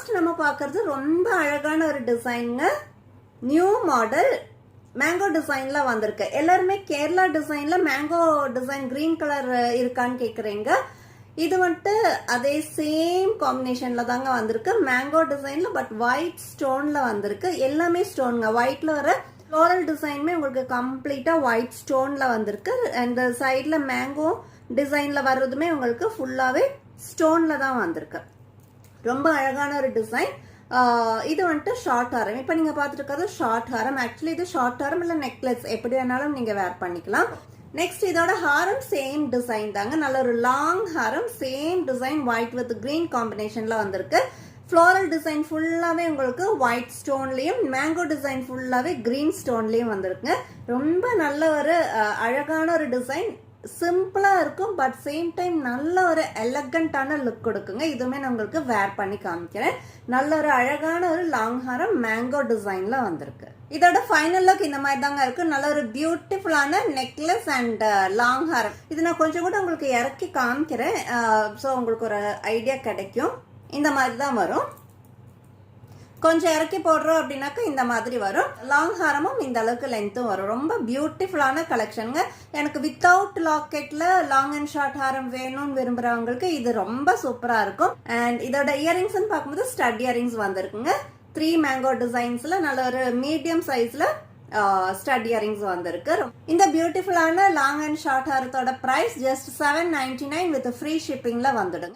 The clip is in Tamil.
லாஸ்ட் நம்ம பார்க்கறது ரொம்ப அழகான ஒரு டிசைனுங்க. நியூ மாடல் மேங்கோ டிசைன்ல வந்திருக்கு. எல்லாருமே கேரளா டிசைன்ல மேங்கோ டிசைன் கிரீன் கலர் இருக்கான்னு கேக்குறீங்க. இது வந்துட்டு அதே சேம் காம்பினேஷன்ல தாங்க வந்திருக்கு. மேங்கோ டிசைன்ல பட் ஒயிட் ஸ்டோன்ல வந்திருக்கு. எல்லாமே ஸ்டோனுங்க. ஒயிட்ல வர ஃப்ளோரல் டிசைனுமே உங்களுக்கு கம்ப்ளீட்டா ஒயிட் ஸ்டோன்ல வந்திருக்கு. அந்த சைட்ல மேங்கோ டிசைன்ல வர்றதுமே உங்களுக்கு ஃபுல்லாவே ஸ்டோன்ல தான் வந்திருக்கு. ரொம்ப அழகான ஒரு டிசைன். இது வந்துட்டு ஷார்ட் ஹாரம். இப்போ நீங்க பார்த்துட்டு இருக்கிறது ஷார்ட் ஹாரம். ஆக்சுவலி இது ஷார்ட் ஹாரம் இல்ல நெக்லஸ் எப்படி வேணாலும் நீங்க வேர் பண்ணிக்கலாம். நெக்ஸ்ட் இதோட ஹாரம் சேம் டிசைன் தாங்க. நல்ல ஒரு லாங் ஹாரம், same design white with green காம்பினேஷன்ல வந்திருக்கு. ஃப்ளோரல் டிசைன் ஃபுல்லாவே உங்களுக்கு ஒயிட் ஸ்டோன்லயும், மேங்கோ டிசைன் ஃபுல்லாவே கிரீன் ஸ்டோன்லயும் வந்திருக்குங்க. ரொம்ப நல்ல ஒரு அழகான ஒரு டிசைன். சிம்பிளா இருக்கும் பட் சேம் டைம் நல்ல ஒரு எலகண்டான லுக் கொடுக்குங்க. இதுவுமே நான் உங்களுக்கு வேர் பண்ணி காமிக்கிறேன். நல்ல ஒரு அழகான ஒரு லாங் ஹாரம் மேங்கோ டிசைன்ல வந்திருக்கு. இதோட ஃபைனல் லுக் இந்த மாதிரி தாங்க இருக்கு. நல்ல ஒரு பியூட்டிஃபுல்லான நெக்லஸ் அண்ட் லாங் ஹாரம். இது நான் கொஞ்சம் கூட உங்களுக்கு இறக்கி காமிக்கிறேன். ஸோ உங்களுக்கு ஒரு ஐடியா கிடைக்கும். இந்த மாதிரி தான் வரும். கொஞ்சம் இறக்கி போடுறோம் அப்படின்னாக்கா இந்த மாதிரி வரும். லாங் ஹாரமும் இந்த அளவுக்கு லென்த்தும் வரும். ரொம்ப பியூட்டிஃபுல்லான கலெக்ஷனுங்க. எனக்கு வித்தவுட் லாக்கெட்ல லாங் அண்ட் ஷார்ட் ஹாரம் வேணும்னு விரும்புறவங்களுக்கு இது ரொம்ப சூப்பரா இருக்கும். அண்ட் இதோட இயரிங்ஸ் பார்க்கும்போது ஸ்டட் இயரிங்ஸ் வந்திருக்குங்க. 3 மேங்கோ டிசைன்ஸ்ல நல்ல ஒரு மீடியம் சைஸ்ல ஸ்டட் இயரிங்ஸ் வந்திருக்கு. இந்த பியூட்டிஃபுல்லான லாங் அண்ட் ஷார்ட் ஹாரத்தோட பிரைஸ் ஜஸ்ட் $799 வித் ஃப்ரீ ஷிப்பிங்ல வந்துடுங்க.